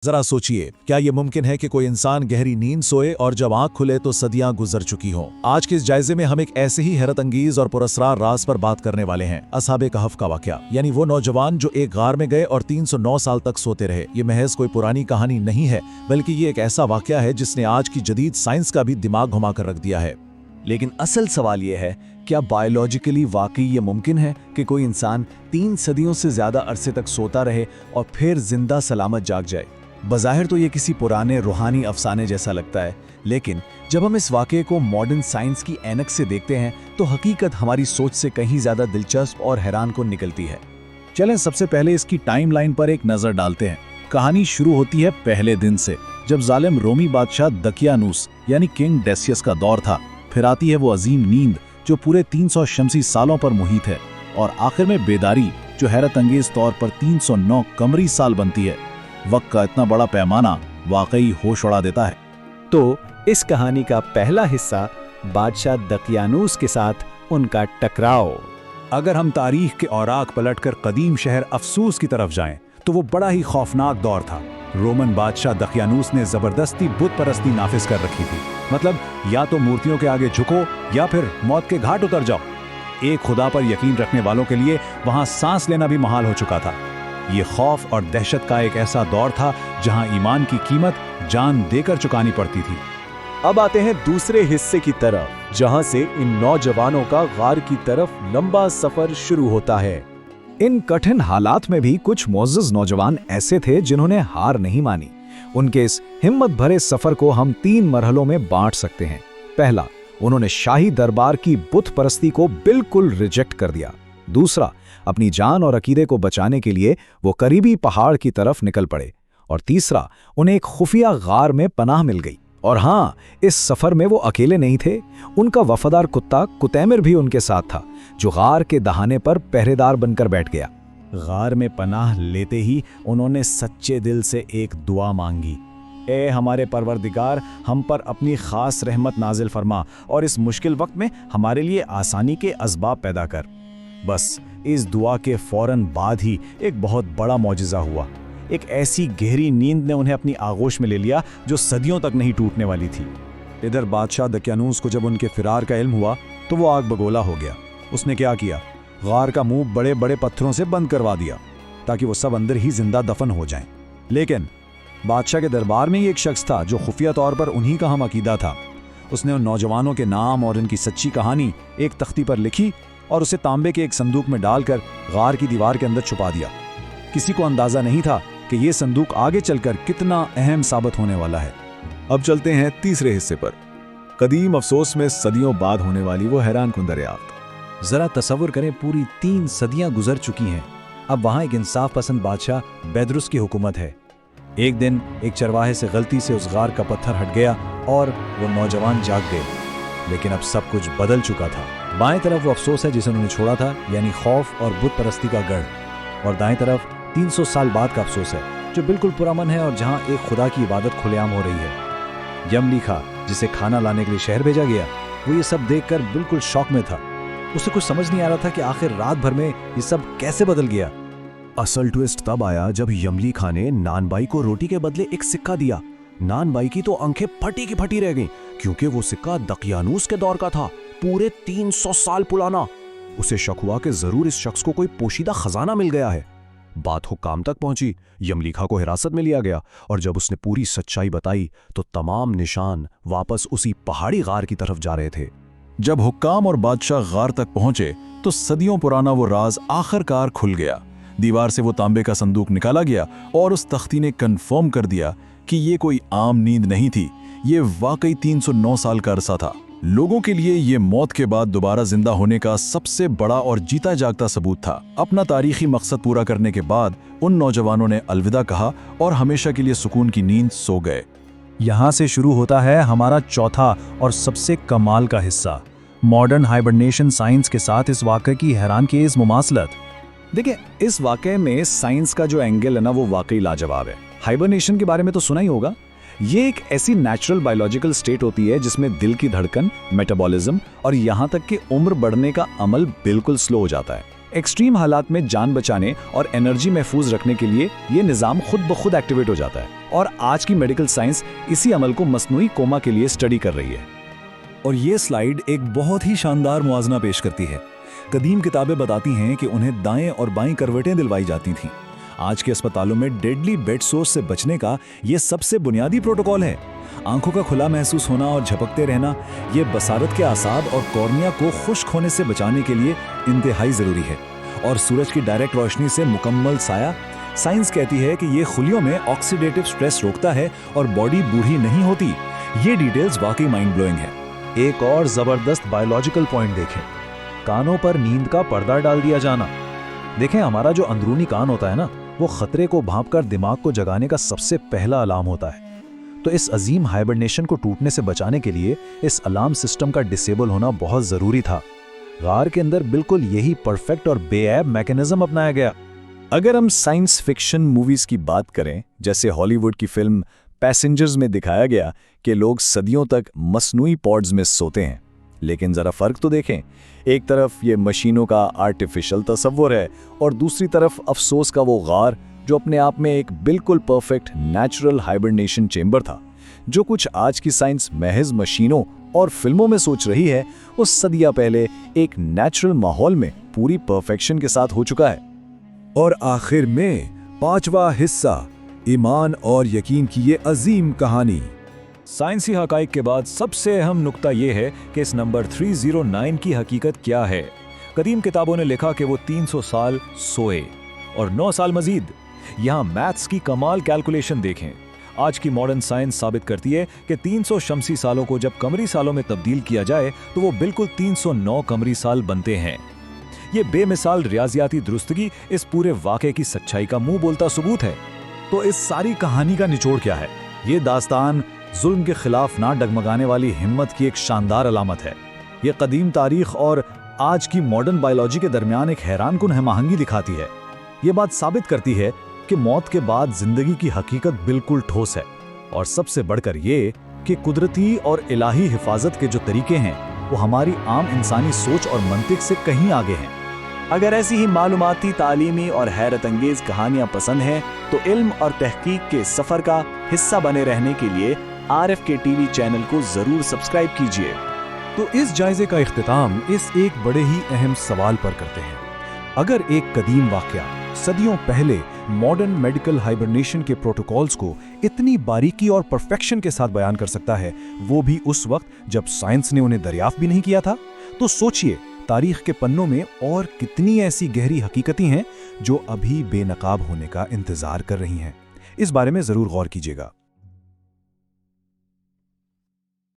जरा सोचिए, क्या ये मुमकिन है कि कोई इंसान गहरी नींद सोए और जब आंख खुले तो सदियां गुजर चुकी हों? आज के इस जायजे में हम एक ऐसे ही हैरत अंगेज और पुरस्कार राज पर बात करने वाले हैं, असहाबे कहफ का वाकया। यानी वो नौजवान जो एक गार में गए और 309 साल तक सोते रहे। ये महज कोई पुरानी कहानी नहीं है, बल्कि ये एक ऐसा वाकया है जिसने आज की जदीद साइंस का भी दिमाग घुमा कर रख दिया है। लेकिन असल सवाल यह है, क्या बायोलॉजिकली वाकई ये मुमकिन है कि कोई इंसान 3 सदियों से ज्यादा अरसे तक सोता रहे और फिर जिंदा सलामत जाग जाए? बज़ाहिर तो ये किसी पुराने रूहानी अफसाने जैसा लगता है, लेकिन जब हम इस वाक़े को मॉडर्न साइंस की ऐनक से देखते हैं तो हकीकत हमारी सोच से कहीं ज़्यादा दिलचस्प और हैरान कुन निकलती है। चलें सबसे पहले इसकी टाइमलाइन पर एक नज़र डालते हैं। कहानी शुरू होती है पहले दिन से, जब जालिम रोमी बादशाह दकियानूस यानी किंग डेसियस का दौर था। फिर आती है वो अजीम नींद जो पूरे 300 शमसी सालों पर मुहित है, और आखिर में बेदारी जो हैरत अंगेज तौर पर 309 कमरी साल बनती है। वक्त का इतना बड़ा पैमाना वाकई होश उड़ा देता है। तो इस कहानी का पहला हिस्सा बादशाह दकियानूस के साथ उनका टकराव। अगर हम तारीख के औराक पलटकर कदीम शहर अफसूस की तरफ जाएं, तो वो बड़ा ही खौफनाक दौर था। रोमन बादशाह दकियानूस ने जबरदस्ती बुत परस्ती नाफिज कर रखी थी। मतलब या तो मूर्तियों के आगे झुको या फिर मौत के घाट उतर जाओ। एक खुदा पर यकीन रखने वालों के लिए वहां सांस लेना भी मुहाल हो चुका था। ये खौफ और दहशत का एक ऐसा दौर था जहां ईमान की कीमत जान देकर चुकानी पड़ती थी। अब आते हैं दूसरे हिस्से की तरफ, जहां से इन नौजवानों का गार की तरफ लंबा सफर शुरू होता है। इन कठिन हालात में भी कुछ मोअज़्ज़ज़ नौजवान ऐसे थे जिन्होंने हार नहीं मानी। उनके इस हिम्मत भरे सफर को हम 3 मरहलों में बांट सकते हैं। पहला, उन्होंने शाही दरबार की बुत परस्ती को बिल्कुल रिजेक्ट कर दिया। दूसरा, अपनी जान और अकीदे को बचाने के लिए वो करीबी पहाड़ की तरफ निकल पड़े। और तीसरा, उन्हें एक खुफिया गार में पनाह मिल गई। और हाँ, इस सफर में वो अकेले नहीं थे। उनका वफादार कुत्ता कुतैमिर भी उनके साथ था, जो गार के दहाने पर पहरेदार बनकर बैठ गया। गार में पनाह लेते ही उन्होंने सच्चे दिल से एक दुआ मांगी, ए हमारे परवरदिगार, हम पर अपनी खास रहमत नाजिल फरमा और इस मुश्किल वक्त में हमारे लिए आसानी के असबाब पैदा कर। बस इस दुआ के फौरन बाद ही एक बहुत बड़ा मौजिज़ा हुआ। एक ऐसी गहरी नींद ने उन्हें अपनी आगोश में ले लिया जो सदियों तक नहीं टूटने वाली थी। इधर बादशाह दकियानूस को जब उनके फिरार का इल्म हुआ तो वो आग बगोला हो गया। उसने क्या किया, गार का मुंह बड़े बड़े पत्थरों से बंद करवा दिया ताकि वो सब अंदर ही जिंदा दफन हो जाएं। लेकिन बादशाह के दरबार में ही एक शख्स था जो खुफिया तौर पर उन्हीं का हम अकीदा था। उसने उन नौजवानों के नाम और इनकी सच्ची कहानी एक तख्ती पर लिखी और उसे तांबे के एक संदूक में डालकर गार की दीवार के अंदर छुपा दिया। किसी को अंदाजा नहीं था कि यह संदूक आगे चलकर कितना अहम साबित होने वाला है। अब चलते हैं तीसरे हिस्से पर, कदीम अफसोस में सदियों बाद होने वाली वो हैरान कुन दरियाफ्त। जरा तसव्वुर करें, पूरी 3 सदियां गुजर चुकी हैं। अब वहां एक इंसाफ पसंद बादशाह बैदरुस की हुकूमत है। एक दिन एक चरवाहे से गलती से उस गार का पत्थर हट गया और वो नौजवान जाग गए। लेकिन अब सब कुछ बदल चुका था। बाएं तरफ वो अफसोस है जिसे उन्होंने छोड़ा था, यानी खौफ और बुत परस्ती का गढ़, और दाएं तरफ 300 साल बाद का अफसोस है जो बिल्कुल पुरअमन है और जहां एक खुदा की इबादत खुलेआम हो रही है। यमलीखा, जिसे खाना लाने के लिए शहर भेजा गया, वो ये सब देखकर बिल्कुल शौक में था। उसे कुछ समझ नहीं आ रहा था कि आखिर रात भर में ये सब कैसे बदल गया। असल ट्विस्ट तब आया जब यमलीखा ने नानबाई को रोटी के बदले एक सिक्का दिया। नानबाई की तो आंखें फटी की फटी रह गईं, क्योंकि वो सिक्का दकियानूस के दौर का था, पूरे 300 साल पुराना। उसे शक हुआ कि जरूर इस शख्स को कोई पोशीदा खजाना मिल गया है। बात हुक्काम तक पहुंची, यमलीखा को हिरासत में लिया गया, और जब उसने पूरी सच्चाई बताई तो तमाम निशान वापस उसी पहाड़ी गार की तरफ जा रहे थे। जब हुक्काम और बादशाह गार तक पहुंचे तो सदियों पुराना वो राज आखिरकार खुल गया। दीवार से वो तांबे का संदूक निकाला गया और उस तख्ती ने कन्फर्म कर दिया कि ये कोई आम नींद नहीं थी, ये वाकई 309 साल का अरसा था। लोगों के लिए ये मौत के बाद दोबारा जिंदा होने का सबसे बड़ा और जीता जागता सबूत था। अपना तारीखी मकसद पूरा करने के बाद उन नौजवानों ने अलविदा कहा और हमेशा के लिए सुकून की नींद सो गए। यहाँ से शुरू होता है हमारा चौथा और सबसे कमाल का हिस्सा, मॉडर्न हाइबरनेशन साइंस के साथ इस वाक़े की हैरानखेज़ मुमासलत। देखिए, इस वाक़े में साइंस का जो एंगल है ना, वो वाकई लाजवाब है। हाइबरनेशन के बारे में तो सुना ही होगा। ये एक ऐसी नेचुरल बायोलॉजिकल स्टेट होती है जिसमें दिल की धड़कन, मेटाबॉलिज्म और यहाँ तक कि उम्र बढ़ने का अमल बिल्कुल स्लो हो जाता है। एक्सट्रीम हालात में जान बचाने और एनर्जी महफूज रखने के लिए ये निज़ाम खुद ब खुद एक्टिवेट हो जाता है, और आज की मेडिकल साइंस इसी अमल को मसनूई कोमा के लिए स्टडी कर रही है। और ये स्लाइड एक बहुत ही शानदार मुआवजा पेश करती है। कदीम किताबें बताती हैं कि उन्हें दाएं और बाएं करवटें दिलवाई जाती थीं। आज के अस्पतालों में डेडली बेड सोर्स से बचने का ये सबसे बुनियादी प्रोटोकॉल है। आंखों का खुला महसूस होना और झपकते रहना ये बसारत के आसाब और कॉर्निया को खुश्क होने से बचाने के लिए इंतहाई ज़रूरी है। और सूरज की डायरेक्ट रोशनी से मुकम्मल साया, साइंस कहती है कि ये खुलियों में ऑक्सीडेटिव स्ट्रेस रोकता है और बॉडी बूढ़ी नहीं होती। ये डिटेल्स वाकई माइंड ब्लोइंग है। एक और जबरदस्त बायोलॉजिकल पॉइंट देखें, कानों पर नींद का पर्दा डाल दिया जाना। देखें, हमारा जो अंदरूनी कान होता है ना, वो खतरे को भांपकर दिमाग को जगाने का सबसे पहला अलार्म होता है। तो इस अजीम हाइबरनेशन को टूटने से बचाने के लिए इस अलार्म सिस्टम का डिसेबल होना बहुत जरूरी था। गार के अंदर बिल्कुल यही परफेक्ट और बेऐब मैकेनिज्म अपनाया गया। अगर हम साइंस फिक्शन मूवीज की बात करें, जैसे हॉलीवुड की फिल्म पैसेंजर्स में दिखाया गया कि लोग सदियों तक मसनूई पॉड्स में सोते हैं, लेकिन ज़रा फ़र्क तो देखें। एक तरफ ये मशीनों का आर्टिफिशियल तस्वुर है और दूसरी तरफ अफसोस का वो गार जो अपने आप में एक बिल्कुल परफेक्ट नेचुरल हाइबरनेशन चेंबर था। जो कुछ आज की साइंस महज मशीनों और फिल्मों में सोच रही है, वो सदियां पहले एक नेचुरल माहौल में पूरी परफेक्शन के साथ हो चुका है। और आखिर में 5वां हिस्सा, ईमान और यकीन की ये अजीम कहानी। साइंसी हकाइक के बाद सबसे अहम नुक्ता यह है कि इस नंबर 309 की हकीकत क्या है। कदीम किताबों ने लिखा कि वो 300 साल सोए और 9 साल मजीद। यहाँ मैथ्स की कमाल कैलकुलेशन देखें। आज की मॉडर्न साइंस साबित करती है कि 300 शमसी सालों को जब कमरी सालों में तब्दील किया जाए तो वो बिल्कुल 309 कमरी साल बनते हैं। ये बेमिसाल रियाजियाती दुरुस्तगी इस पूरे वाक़े की सच्चाई का मुंह बोलता सबूत है। तो इस सारी कहानी का निचोड़ क्या है? ये दास्तान जुल्म के खिलाफ ना डगमगाने वाली हिम्मत की एक शानदार अलामत है। ये कदीम तारीख और आज की मॉडर्न बायोलॉजी के दरमियान एक हैरानकुन हमआहंगी दिखाती है। ये बात साबित करती है कि मौत के बाद जिंदगी की हकीकत बिल्कुल ठोस है, और सबसे बढ़कर ये कि कुदरती और इलाही हिफाजत के जो तरीके हैं वो हमारी आम इंसानी सोच और मंतिक से कहीं आगे हैं। अगर ऐसी ही मालूमाती, तालीमी और हैरत अंगेज कहानियाँ पसंद हैं तो इल्म और तहकीक के सफ़र का हिस्सा बने रहने के लिए RFK TV चैनल को ज़रूर सब्सक्राइब कीजिए। तो इस जायजे का इख्तिताम इस एक बड़े ही अहम सवाल पर करते हैं। अगर एक कदीम वाक़या सदियों पहले मॉडर्न मेडिकल हाइबरनेशन के प्रोटोकॉल्स को इतनी बारीकी और परफेक्शन के साथ बयान कर सकता है, वो भी उस वक्त जब साइंस ने उन्हें दरियाफ्त भी नहीं किया था, तो सोचिए तारीख के पन्नों में और कितनी ऐसी गहरी हकीकतें हैं जो अभी बेनकाब होने का इंतजार कर रही हैं। इस बारे में ज़रूर गौर कीजिएगा।